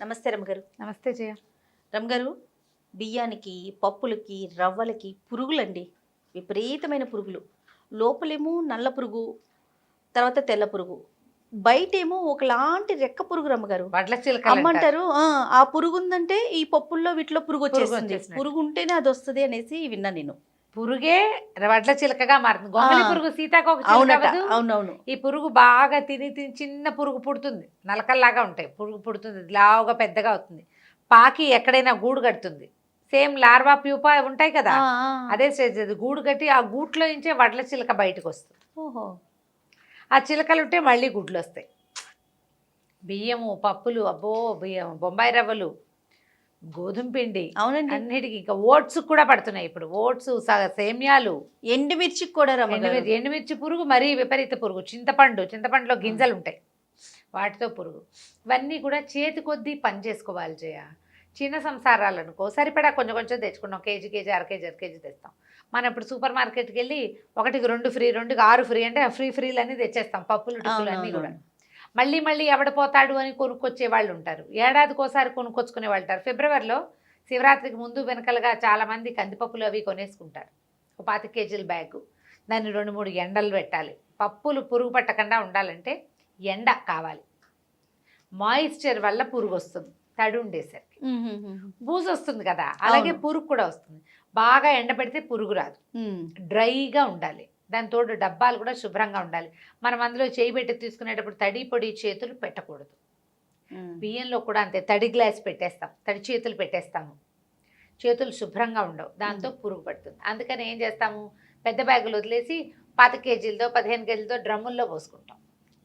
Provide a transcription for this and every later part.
నమస్తే రమ్మగారు. నమస్తే జయ. రమ్మగారు, బియ్యానికి, పప్పులకి, రవ్వలకి పురుగులండి. విపరీతమైన పురుగులు. లోపలేమో నల్ల పురుగు, తర్వాత తెల్ల పురుగు. బయటేమో ఒకలాంటి రెక్క పురుగు రమ్మగారు. వడ్ల చిలకలు అంటారు. అమ్మంటారు ఆ పురుగు ఉందంటే ఈ పప్పుల్లో వీటిలో పురుగు వచ్చేస్తుంది. వచ్చేసినట్టు. పురుగు ఉంటేనే అది వస్తుంది అనేసి విన్నా నేను. పురుగే వడ్ల చిలకగా మారుతుంది. గొంగళి పురుగు సీతాకోక చిలుక అవునట. అవ్వదు? అవునవును. ఈ పురుగు బాగా తిని తిని చిన్న పురుగు పుడుతుంది, నలకల్లాగా ఉంటాయి. పురుగు పుడుతుంది, లావుగా పెద్దగా అవుతుంది. పాకి ఎక్కడైనా గూడు కడుతుంది. సేమ్ లార్వా ప్యూపా ఉంటాయి కదా, ఆ, ఆ. అదే స్టేజ్. అది గూడు కట్టి ఆ గూట్లో నుంచే వడ్ల చిలక బయటకు వస్తుంది. ఓహో. ఆ చిలకలు ఉంటే మళ్ళీ గుడ్లు వస్తాయి. బియ్యము, పప్పులు, అబ్బో బియ్యం, బొంబాయి రవ్వలు, గోధుమ పిండి, అవునండి. అన్నిటికీ. ఇంకా ఓట్స్ కూడా పడుతున్నాయి ఇప్పుడు. ఓట్స్, సేమ్యాలు, ఎండుమిర్చికి కూడా రమ్మగారు. ఎండుమిర్చి పురుగు మరీ విపరీత పురుగు. చింతపండులో గింజలు ఉంటాయి, వాటితో పురుగు. ఇవన్నీ కూడా చేతి కొద్దీ పని చేసుకోవాలి జయ. చిన్న సంసారాలు అనుకో సరిపడా కొంచెం కొంచెం తెచ్చుకున్నాం. కేజీ అర కేజీ తెస్తాం. మనం ఇప్పుడు సూపర్ మార్కెట్కి వెళ్ళి 1కి 2 ఫ్రీ, 2కి 6 ఫ్రీ అంటే ఫ్రీలు అన్నీ తెచ్చేస్తాం. పప్పులు టిప్పులు అన్నీ కూడా. మళ్ళీ ఎవడపోతాడు అని కొనుక్కొచ్చే వాళ్ళు ఉంటారు. ఏడాదికోసారి కొనుక్కొచ్చుకునే వాళ్ళు ఉంటారు. ఫిబ్రవరిలో శివరాత్రికి ముందు వెనకలుగా చాలామంది కందిపప్పులు అవి కొనేసుకుంటారు. ఒక 25 కేజీల బ్యాగు. దాన్ని 2-3 ఎండలు పెట్టాలి. పప్పులు పురుగు పట్టకుండా ఉండాలంటే ఎండ కావాలి. మాయిశ్చర్ వల్ల పురుగు వస్తుంది. తడి ఉండేసరికి బూజు వస్తుంది కదా, అలాగే పురుగు కూడా వస్తుంది. బాగా ఎండబెడితే పురుగు రాదు. డ్రైగా ఉండాలి. దాని తోడు డబ్బాలు కూడా శుభ్రంగా ఉండాలి. మనం అందులో చేయి పెట్టి తీసుకునేటప్పుడు తడి పొడి చేతులు పెట్టకూడదు. బియ్యంలో కూడా అంతే. తడి గ్లాస్ పెట్టేస్తాం, తడి చేతులు పెట్టేస్తాము. చేతులు శుభ్రంగా ఉండవు, దాంతో పురుగు పడుతుంది. అందుకని ఏం చేస్తాము, పెద్ద బ్యాగులు వదిలేసి 25 కేజీలతో 15 కేజీలతో డ్రమ్ముల్లో పోసుకుంటాం.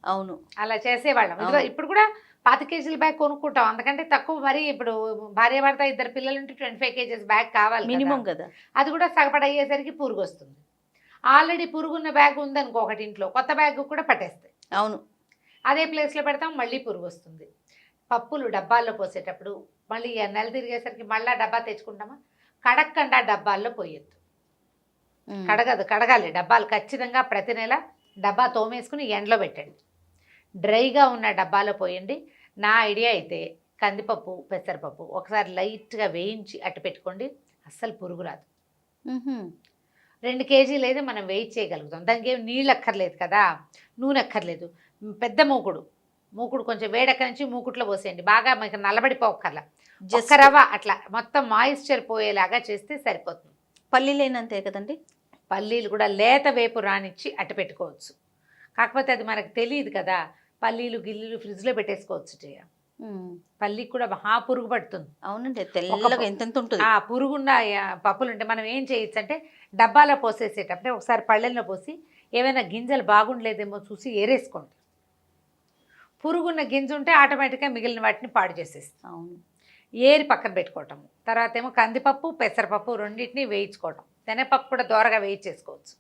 అవును, అలా చేసేవాళ్ళం. ఇప్పుడు కూడా 25 కేజీల బ్యాగ్ కొనుక్కుంటాం. అందుకంటే తక్కువ. మరి ఇప్పుడు భార్య భర్త 2 పిల్లలు ఉంటే 25 కేజీస్ బ్యాగ్ కావాలి మినిమం కదా. అది కూడా సగపడ అయ్యేసరికి పురుగు వస్తుంది. ఆల్రెడీ పురుగున్న బ్యాగ్ ఉందనుకో ఒకటి ఇంట్లో, కొత్త బ్యాగ్ కూడా పట్టేస్తాయి. అవును, అదే ప్లేస్లో పెడతాం, మళ్ళీ పురుగు వస్తుంది. పప్పులు డబ్బాల్లో పోసేటప్పుడు మళ్ళీ నెల తిరిగేసరికి మళ్ళీ డబ్బా తెచ్చుకుంటామా, కడక్కండా డబ్బాల్లో పోయొద్దు. కడగాలి డబ్బాలు ఖచ్చితంగా. ప్రతి నెల డబ్బా తోమేసుకుని ఎండలో పెట్టండి. డ్రైగా ఉన్న డబ్బాలో పోయండి. నా ఐడియా అయితే కందిపప్పు, పెసరపప్పు ఒకసారి లైట్గా వేయించి అట్టు పెట్టుకోండి, అస్సలు పురుగు రాదు. 2 కేజీలు అయితే మనం వెయిట్ చేయగలుగుతాం. దానికి ఏమి నీళ్ళు అక్కర్లేదు కదా, నూనె అక్కర్లేదు. పెద్ద మూకుడు కొంచెం వేడెక్క నుంచి మూకుట్లో పోసేయండి. బాగా మీకు నల్లబడిపోకర్లా, ఒక్క రవ్వ అట్లా మొత్తం మాయిశ్చర్ పోయేలాగా చేస్తే సరిపోతుంది. పల్లీలేనంతే కదండి. పల్లీలు కూడా లేత వేపు రానిచ్చి అట్టు పెట్టుకోవచ్చు. కాకపోతే అది మనకు తెలియదు కదా. పల్లీలు గిల్లీలు ఫ్రిడ్జ్లో పెట్టేసుకోవచ్చు జయ. పల్లీకి కూడా మహా పురుగు పడుతుంది. అవునండి, తెల్లగా ఎంత ఉంటుంది. ఆ పురుగున్న పప్పులు ఉంటే మనం ఏం చేయొచ్చు అంటే, డబ్బాలో పోసేసేటప్పుడే ఒకసారి పళ్ళెల్లో పోసి ఏమైనా గింజలు బాగుండలేదేమో చూసి ఏరేసుకోండి. పురుగున్న గింజ ఉంటే ఆటోమేటిక్గా మిగిలిన వాటిని పాడు చేసేస్తాం. అవును, ఏరి పక్కన పెట్టుకోవటము. తర్వాత ఏమో కందిపప్పు, పెసరపప్పు రెండింటిని వేయించుకోవటం. శనగపప్పు కూడా దోరగా వేయించేసుకోవచ్చు.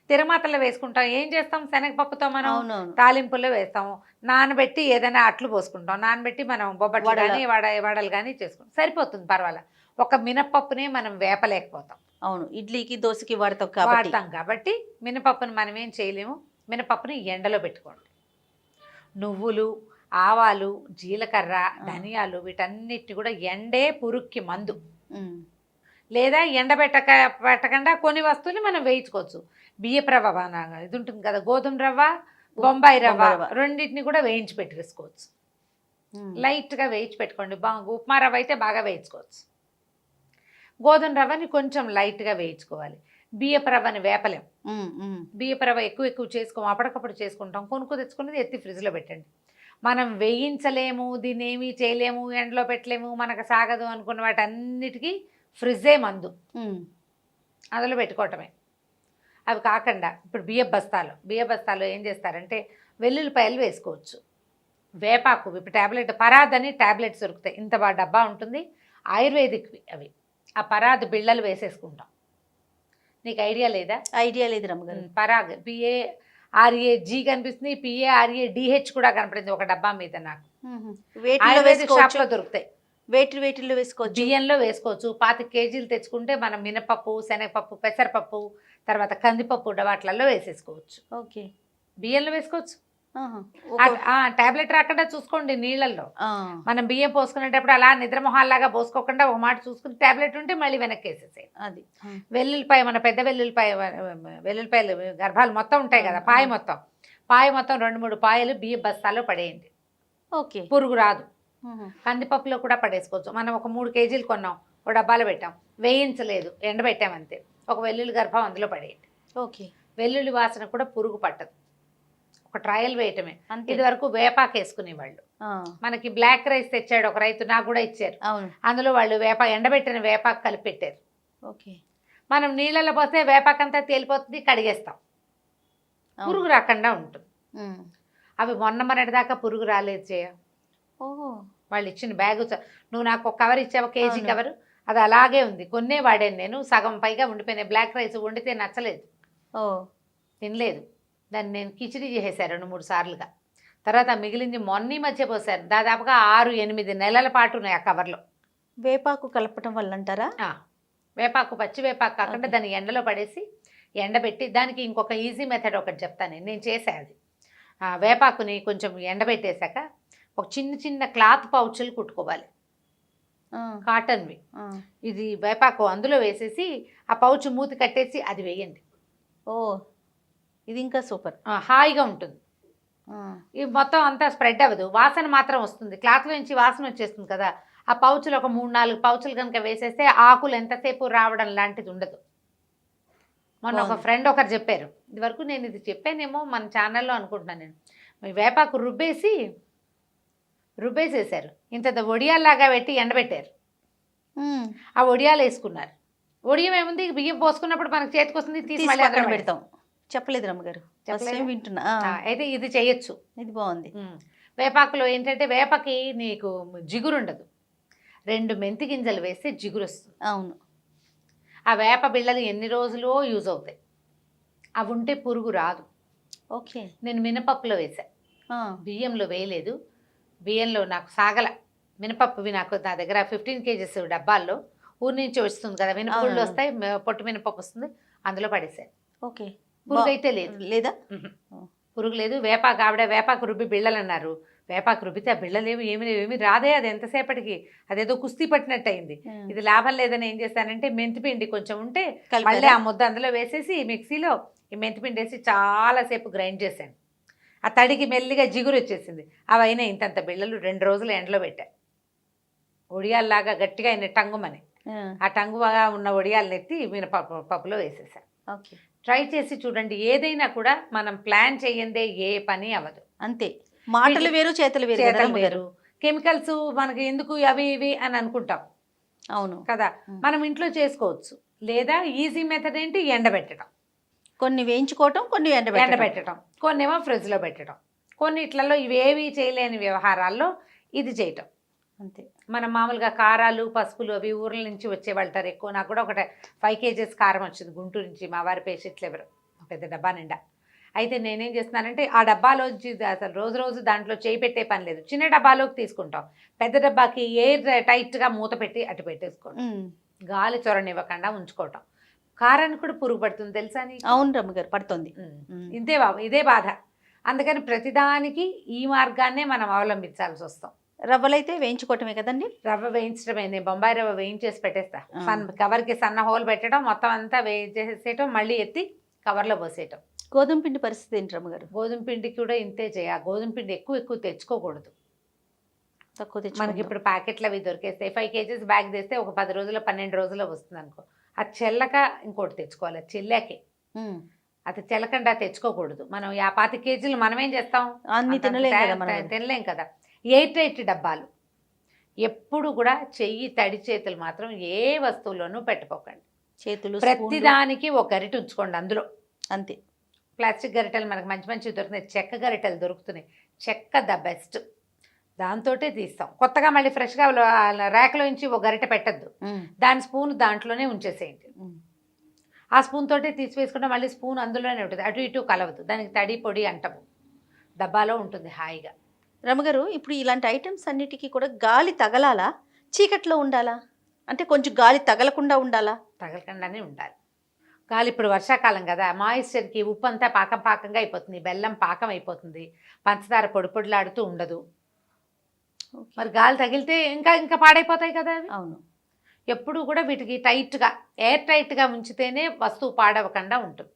తిరమాతలో వేసుకుంటాం. ఏం చేస్తాం, శనగపప్పుతో మనం తాలింపుల్లో వేస్తాము. నానబెట్టి ఏదైనా అట్లు పోసుకుంటాం. నానబెట్టి మనం బొబ్బట్లు కానీ వడలు కానీ చేసుకుంటాం, సరిపోతుంది, పర్వాలేదు. ఒక మినపప్పునే మనం వేపలేకపోతాం. అవును, ఇడ్లీకి దోశకి వాడతాం కాబట్టి మినపప్పుని మనం ఏం చేయలేము. మినపప్పుని ఎండలో పెట్టుకోండి. నువ్వులు, ఆవాలు, జీలకర్ర, ధనియాలు వీటన్నిటిని కూడా ఎండే పురుగుకి మందు. లేదా పెట్టకుండా కొన్ని వస్తువులు మనం వేయించుకోవచ్చు. బియ్యపు రవ్వ ఇది ఉంటుంది కదా, గోధుమ రవ్వ, బొంబాయి రవ్వ రెండింటిని కూడా వేయించి పెట్టేసుకోవచ్చు. లైట్గా వేయించి పెట్టుకోండి. ఉప్మా రవ్వ అయితే బాగా వేయించుకోవచ్చు. గోధుమ రవ్వని కొంచెం లైట్గా వేయించుకోవాలి. బియ్యపు రవ్వని వేపలేం. బియ్యపు రవ్వ ఎక్కువ చేసుకోము, అప్పటికప్పుడు చేసుకుంటాం. కొనుక్కు తెచ్చుకున్నది ఎత్తి ఫ్రిడ్జ్లో పెట్టండి. మనం వేయించలేము, దీన్ని ఏమీ చేయలేము, ఎండలో పెట్టలేము, మనకు సాగదు అనుకున్న వాటన్నిటికీ ఫ్రిడ్జే మందు. అందులో పెట్టుకోవటమే. అవి కాకుండా ఇప్పుడు బియ్య బస్తాలో ఏం చేస్తారంటే వెల్లుల్లిపాయలు వేసుకోవచ్చు. వేపాకు, ఇప్పుడు ట్యాబ్లెట్ పరాద్ అని ట్యాబ్లెట్స్ దొరుకుతాయి. ఇంత బాగా డబ్బా ఉంటుంది, ఆయుర్వేదిక్వి అవి. ఆ పరాద్ బిళ్ళలు వేసేసుకుంటాం. నీకు ఐడియా లేదా? ఐడియా లేదు రమ్మగారు. పరాగ్ PARAG కనిపిస్తుంది, PARADH కూడా కనపడింది ఒక డబ్బా మీద నాకు. షాప్లో దొరుకుతాయి. వేటిలో వేసుకోవచ్చు. బియ్యంలో వేసుకోవచ్చు. 25 కేజీలు తెచ్చుకుంటే మనం మినపప్పు, శనగపప్పు, పెసరపప్పు, తర్వాత కందిపప్పు వాటిలలో వేసేసుకోవచ్చు. ఓకే, బియ్యంలో వేసుకోవచ్చు. ఆహా. టాబ్లెట్ రాకుండా చూసుకోండి నీళ్ళల్లో. ఆ. మనం బియ్యం పోసుకునేటప్పుడు అలా నిద్రమొహాల్లాగా పోసుకోకుండా ఒక మాట చూసుకుని టాబ్లెట్ ఉంటే మళ్ళీ వెనక్కి వేసేసేయి. అది వెల్లుల్లిపాయ, మన పెద్ద వెల్లుల్లిపాయలు గర్భాలు మొత్తం ఉంటాయి కదా, ఆ. పాయ మొత్తం 2-3 పాయలు బియ్య బస్తాల్లో పడేయండి. ఓకే. పురుగు రాదు. ఆహా. కందిపప్పులో కూడా పడేసుకోవచ్చు. మనం ఒక 3 కేజీలు కొన్నాం, ఒక డబ్బాలో పెట్టాం, వేయించలేదు, ఎండబెట్టామంతే, ఒక వెల్లుల్లి గర్భం అందులో పడేయండి. ఓకే. వెల్లుల్లి వాసన కూడా పురుగు పట్టదు. ఒక ట్రయల్ వేయటమే. అంతే. ఇది వరకు వేపాకు వేసుకునేవాళ్ళు. ఆ. మనకి బ్లాక్ రైస్ తెచ్చాడు ఒక రైతు, నాకు కూడా ఇచ్చారు. అవును. అందులో వాళ్ళు ఎండబెట్టిన వేపాకు కలిపి పెట్టారు. ఓకే. మనం నీళ్ళలో పోస్తే వేపాకంతా తేలిపోతుంది, కడిగేస్తాం, అవును. పురుగు రాకుండా ఉంటుంది. ఉమ్. అవి మొన్నటి దాకా పురుగు రాలేదు చేయ. ఓహో. వాళ్ళు ఇచ్చిన బ్యాగు నువ్వు నాకు ఒక కవర్ ఇచ్చావు, కేజీ అవును. కవర్, అది అలాగే ఉంది. కొన్నే వాడాను నేను, సగం పైగా ఉండిపోయినాయి. బ్లాక్ రైస్ వండితే నచ్చలేదు, ఓ. తినలేదు. దాన్ని నేను కిచిడి చేసేసాను 2-3 సార్లుగా. తర్వాత మిగిలింది మొన్న మధ్య పోసాను. దాదాపుగా 6-8 నెలల పాటు ఉన్నాయి ఆ కవర్లో. వేపాకు కలపటం వల్ల అంటారా? వేపాకు, పచ్చి వేపాకు కాకుండా ఓకే. దాన్ని ఎండలో పడేసి ఎండబెట్టి, దానికి ఇంకొక ఈజీ మెథడ్ ఒకటి చెప్తాను, నేను చేసాను అది. వేపాకుని కొంచెం ఎండబెట్టేశాక ఒక చిన్న క్లాత్ పౌచులు కుట్టుకోవాలి, ఆ. కాటన్వి. ఆ. ఇది వేపాకు అందులో వేసేసి ఆ పౌచ్ మూతి కట్టేసి అది వేయండి. ఓ, ఇది ఇంకా సూపర్. హాయిగా ఉంటుంది. ఆ. ఇది మొత్తం అంతా స్ప్రెడ్ అవ్వదు, వాసన మాత్రం వస్తుంది. క్లాత్లో నుంచి వాసన వచ్చేస్తుంది కదా. ఆ పౌచులు ఒక 3-4 పౌచులు కనుక వేసేస్తే ఆకులు ఎంతసేపు రావడం లాంటిది ఉండదు. మొన్న ఒక బాగుంది. ఫ్రెండ్ ఒకరు చెప్పారు, ఇది వరకు నేను ఇది చెప్పానేమో మన ఛానల్లో అనుకుంటున్నాను నేను. ఈ వేపాకు రుబ్బేసేసారు, ఇంత ఒడియాల్లాగా పెట్టి ఎండబెట్టారు. ఉమ్. ఆ ఒడియాలు వేసుకున్నారు. ఒడియం ఏముంది, బియ్యం పోసుకున్నప్పుడు మనకు చేతికి వస్తుంది, తీసి తీసి మళ్ళీ పక్కన అందులో పెడతాం. చెప్పలేదు రమ్మగారు, ఫస్ట్ చెప్పలేదా? టైం వింటున్నా. అయితే ఇది చేయొచ్చు. ఇది బాగుంది. వేపాకులో ఏంటంటే వేపకి నీకు జిగురు ఉండదు. 2 మెంతి గింజలు వేస్తే జిగురు వస్తుంది. అవును. ఆ వేప బిళ్ళలు ఎన్ని రోజులో యూజ్ అవుతాయి. అవి ఉంటే పురుగు రాదు. ఓకే. నేను మినపప్పులో వేసాను, ఆ. బియ్యంలో వేయలేదు. బియ్యంలో నాకు సాగల. మినపప్పువి నా దగ్గర 15 కేజెస్ డబ్బాల్లో ఊరి నుంచి వస్తుంది కదా, మినపగుళ్ళు అవునవును. వస్తాయి, పొట్టు మినపప్పు వస్తుంది, అందులో పడేసాను. ఓకే. పురుగు అయితే లేదు. లేదా? పురుగు లేదు. వేపాకు రుబ్బి బిళ్ళలు అన్నారు. వేపాకు రుబ్బితే ఆ బిళ్ళలేవి ఏమి రాదే, అది ఎంతసేపటికి అదేదో కుస్తీ పట్టినట్టు అయింది. ఇది లాభం లేదని ఏం చేశానంటే మెంతిపిండి కొంచెం ఉంటే కలిపారా? మళ్ళీ ఆ ముద్ద అందులో వేసేసి మిక్సీలో ఈ మెంతిపిండి వేసి చాలాసేపు గ్రైండ్ చేశాను. ఆ తడికి మెల్లిగా జిగురు వచ్చేసింది. అవైనా ఇంతంత బిళ్ళలు 2 రోజులు ఎండలో పెట్టా, ఒడియాల్లాగా గట్టిగా అయిన టంగుమని. ఆ టంగుగా ఉన్న ఒడియాలను ఎత్తి పప్పులో వేసేసాను. ఓకే. ట్రై చేసి చూడండి. ఏదైనా కూడా మనం ప్లాన్ చేయందే ఏ పని అవ్వదు. అంతే. మాటలు వేరు, చేతలు వేరు కదా చేతలు రమ్మగారు. వేరు. కెమికల్స్ మనకి ఎందుకు అవి ఇవి అని అనుకుంటాం అవును కదా, మనం ఇంట్లో చేసుకోవచ్చు. లేదా ఈజీ మెథడ్ ఏంటి, ఎండబెట్టడం. కొన్ని వేయించుకోవటం, కొన్ని ఎండబెట్టడం, కొన్నేమో ఫ్రిడ్జ్లో పెట్టడం. కొన్నిట్లలో ఇవేవి చేయలేని వ్యవహారాల్లో ఇది చేయటం. అంతే. మనం మామూలుగా కారాలు, పసుపులు అవి ఊర్ల నుంచి వచ్చే వెళ్తారు ఎక్కువ. నాకు కూడా ఒకటి 5 కేజెస్ కారం వచ్చింది గుంటూరు నుంచి, మా వారి పేషెంట్లు ఎవరు, పెద్ద డబ్బా నిండా. అయితే నేనేం చేస్తున్నానంటే ఆ డబ్బాలోంచి అసలు రోజు దాంట్లో చేయి పెట్టే పని లేదు, చిన్న డబ్బాలోకి తీసుకుంటాం. పెద్ద డబ్బాకి ఎయిర్ టైట్గా మూత పెట్టి అటు పెట్టేసుకోండి, గాలి చొరనివ్వకుండా ఉంచుకోవటం. కారానికి కూడా పురుగు పడుతుంది తెలుసా నీకు? అవును రమ్మగారు, పడుతుంది. ఇదే బాధ. అందుకని ప్రతిదానికి ఈ మార్గాన్నే మనం అవలంబించాల్సి వస్తాం. రవ్వలైతే వేయించుకోవటమే కదండి. రవ్వ వేయించడమే, నేను బొంబాయి రవ్వ వేయించేసి పెట్టేస్తా. కవర్కి సన్న హోల్ పెట్టడం, మొత్తం అంతా వేయించేసేయటం, మళ్ళీ ఎత్తి కవర్లో పోసేయటం. గోధుమ పిండి పరిస్థితి ఏంటి రమ్మగారు? గోధుమ పిండికి కూడా ఇంతే చేయాలి. గోధుమ పిండి ఎక్కువ తెచ్చుకోకూడదు. తక్కువ తెచ్చు. మనకి ఇప్పుడు ప్యాకెట్లు అవి దొరికేస్తాయి. 5 కేజెస్ బ్యాగ్ తెస్తే ఒక 10 రోజుల్లో 12 రోజుల్లో వస్తుంది అనుకో. అది చెల్లక ఇంకోటి తెచ్చుకోవాలి, చెల్లాకే. అది చెల్లకుండా తెచ్చుకోకూడదు. మనం 25 కేజీలు మనం ఏం చేస్తాం, అన్ని తినలేం కదా. ఎయిర్ టైట్ డబ్బాలు ఎప్పుడు కూడా చెయ్యి తడి చేతులు మాత్రం ఏ వస్తువులోనూ పెట్టుకోకండి. చేతులు ప్రతిదానికి ఒక గరిటె ఉంచుకోండి అందులో. అంతే. ప్లాస్టిక్ గరిటెలు మనకు మంచి దొరుకుతున్నాయి, చెక్క గరిటెలు దొరుకుతున్నాయి. చెక్క ద బెస్ట్, దాంతోటే తీస్తాం. కొత్తగా మళ్ళీ ఫ్రెష్గా ర్యాక్లో నుంచి ఒక గరిటె పెట్టద్దు, దాని స్పూన్ దాంట్లోనే ఉంచేసేయండి. ఆ స్పూన్ తోటే తీసివేసుకుంటే మళ్ళీ స్పూన్ అందులోనే ఉంటుంది, అటు ఇటు కలవదు, దానికి తడి పొడి అంటము. డబ్బాలో ఉంటుంది హాయిగా. రమ్మగారు, ఇప్పుడు ఇలాంటి ఐటమ్స్ అన్నిటికీ కూడా గాలి తగలాలా, చీకట్లో ఉండాలా? అంటే కొంచెం గాలి తగలకుండా ఉండాలా? తగలకుండానే ఉండాలి. గాలి ఇప్పుడు వర్షాకాలం కదా, మాయిశ్చర్కి ఉప్పు అంతా పాకం పాకంగా అయిపోతుంది, బెల్లం పాకం అయిపోతుంది, పంచదార పొడి పొడిలాడుతూ ఉండదు. ఓకే. మరి గాలి తగిలితే ఇంకా ఇంకా పాడైపోతాయి కదా అవి. అవును. ఎప్పుడు కూడా వీటికి టైట్గా, ఎయిర్ టైట్గా ఉంచితేనే వస్తువు పాడవకుండా ఉంటుంది.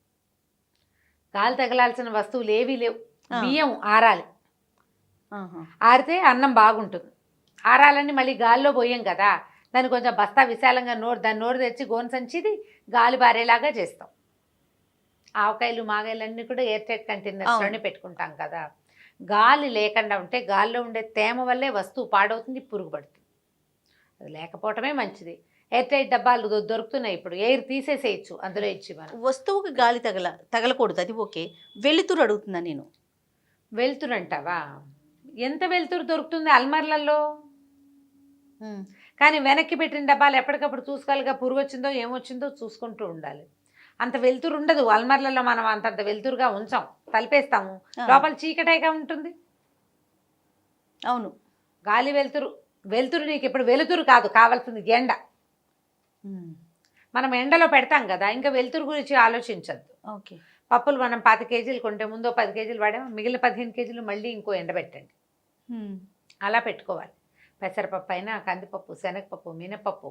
గాలి తగలాల్సిన వస్తువులు ఏవీ లేవు. ఆ. బియ్యం ఆరాలి, ఆహా. ఆరితే అన్నం బాగుంటుంది. ఆరాలని మళ్ళీ గాలిలో పోయాం కదా, దాన్ని కొంచెం బస్తా విశాలంగా దాన్ని నోరు తెచ్చి గోను సంచిది గాలి బారేలాగా చేస్తాం. ఆవకాయలు మాగాయలు అన్నీ కూడా ఎయిర్ టైట్ కంటైనర్స్లోనే పెట్టుకుంటాం కదా. గాలి లేకుండా ఉంటే గాలిలో ఉండే తేమ వల్లే వస్తువు పాడవుతుంది, పురుగు పడుతుంది. అది లేకపోవటమే మంచిది. ఎయిర్ టైట్ డబ్బాలు దొరుకుతున్నాయి ఇప్పుడు, ఎయిర్ తీసేసేయచ్చు అందులో ఇచ్చి. మనం వస్తువుకి గాలి తగలకూడదు, అది ఓకే. వెలుతురు అడుగుతున్నా నేను. వెలుతురు అంటావా? ఎంత వెలుతురు దొరుకుతుంది అల్మార్లలో. కానీ వెనక్కి పెట్టిన డబ్బాలు ఎప్పటికప్పుడు చూసుకోవాలిగా, పురుగు వచ్చిందో ఏమొచ్చిందో చూసుకుంటూ ఉండాలి. అంత వెలుతురు ఉండదు అల్మార్లలో, మనం అంతంత వెలుతురుగా ఉంచాం, తలిపేస్తాము, లోపల చీకటేగా ఉంటుంది. అవును. గాలి వెలుతురు నీకు ఇప్పుడు వెలుతురు కాదు కావాల్సింది, ఎండ. మనం ఎండలో పెడతాం కదా, ఇంకా వెలుతురు గురించి ఆలోచించద్దు. ఓకే. పప్పులు మనం 10 కేజీలు కొంటే ముందో 10 కేజీలు వాడాము, మిగిలిన 15 కేజీలు మళ్ళీ ఇంకో ఎండబెట్టండి. అలా పెట్టుకోవాలి. పెసరపప్పు అయినా, కందిపప్పు, శనగపప్పు, మినపప్పు,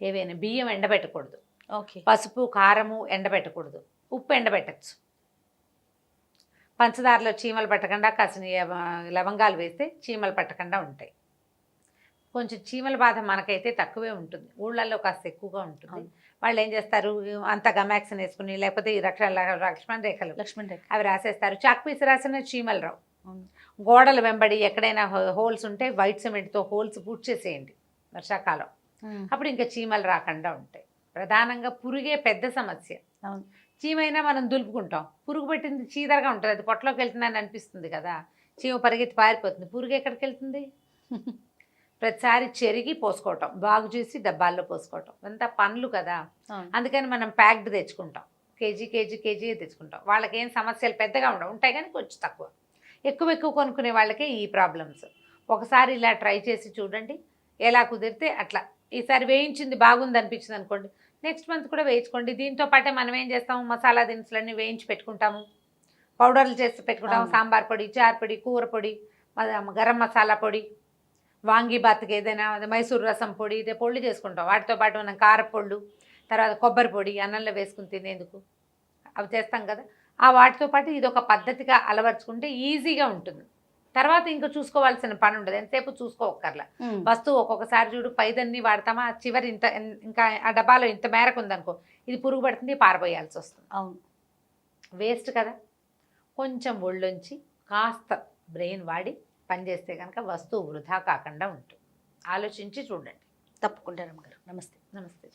ఏవైనా, బియ్యం ఎండబెట్టకూడదు. ఓకే. పసుపు కారము ఎండబెట్టకూడదు, ఉప్పు ఎండబెట్టచ్చు. పంచదారలో చీమలు పట్టకుండా కాసిన లవంగాలు వేస్తే చీమలు పట్టకుండా ఉంటాయి. కొంచెం చీమల బాధ మనకైతే తక్కువే ఉంటుంది, ఊళ్ళల్లో కాస్త ఎక్కువగా ఉంటుంది. వాళ్ళు ఏం చేస్తారు, అంత గమాక్సిన్ వేసుకుని, లేకపోతే ఈ లక్ష్మణ రేఖలు అవి రాసేస్తారు. చాక్ పీస్ రాసిన చీమలు రావు. గోడల వెంబడి ఎక్కడైనా హోల్స్ ఉంటే వైట్ సిమెంట్తో హోల్స్ పూడ్చేసేయండి వర్షాకాలం, అప్పుడు ఇంకా చీమలు రాకుండా ఉంటాయి. ప్రధానంగా పురుగే పెద్ద సమస్య. చీమైనా మనం దులుపుకుంటాం, పురుగు పెట్టింది చీదరగా ఉంటుంది, అది పొట్టలోకి వెళ్తుందని అనిపిస్తుంది కదా, చీమ పరిగెత్తి పారిపోతుంది, పురుగు ఎక్కడికి వెళ్తుంది? ప్రతిసారి చెరిగి పోసుకోవటం, బాగు చేసి డబ్బాల్లో పోసుకోవటం, అంతా పనులు కదా. అందుకని మనం ప్యాక్డ్ తెచ్చుకుంటాం, కేజీ తెచ్చుకుంటాం. వాళ్ళకి ఏం సమస్యలు పెద్దగా ఉంటాయి కానీ కొంచెం తక్కువ. ఎక్కువ కొనుక్కునే వాళ్ళకే ఈ ప్రాబ్లమ్స్. ఒకసారి ఇలా ట్రై చేసి చూడండి, ఎలా కుదిరితే అట్లా. ఈసారి వేయించింది బాగుంది అనిపించింది అనుకోండి, నెక్స్ట్ మంత్ కూడా వేయించుకోండి. దీంతో పాటే మనం ఏం చేస్తాము, మసాలా దినుసులన్నీ వేయించి పెట్టుకుంటాము, పౌడర్లు చేసి పెట్టుకుంటాము. సాంబార్ పొడి, చారు పొడి, కూర పొడి, గరం మసాలా పొడి, వాంగి బాత్కి ఏదైనా మైసూర్ రసం పొడి, ఇదే పొళ్ళు చేసుకుంటాం. వాటితో పాటు మనం కారపొళ్ళు, తర్వాత కొబ్బరి పొడి అన్నంలో వేసుకుని తినేందుకు అవి చేస్తాం కదా. ఆ వాటితో పాటు ఇది ఒక పద్ధతిగా అలవర్చుకుంటే ఈజీగా ఉంటుంది. తర్వాత ఇంకా చూసుకోవాల్సిన పని ఉండదు, ఎంతసేపు చూసుకోవక్కర్లా. వస్తువు ఒక్కొక్కసారి చూడు పైదన్నీ వాడతామా, చివరి ఇంత ఇంకా ఆ డబ్బాలో ఇంత మేరకు ఉందనుకో, ఇది పురుగు పడుతుంది, పారబోయాల్సి వస్తుంది. అవును, వేస్ట్ కదా. కొంచెం ఒళ్ళొంచి కాస్త బ్రెయిన్ వాడి పనిచేస్తే కనుక వస్తువు వృధా కాకుండా ఉంటుంది. ఆలోచించి చూడండి. తప్పకుండా రమ్మగారు. నమస్తే. నమస్తే.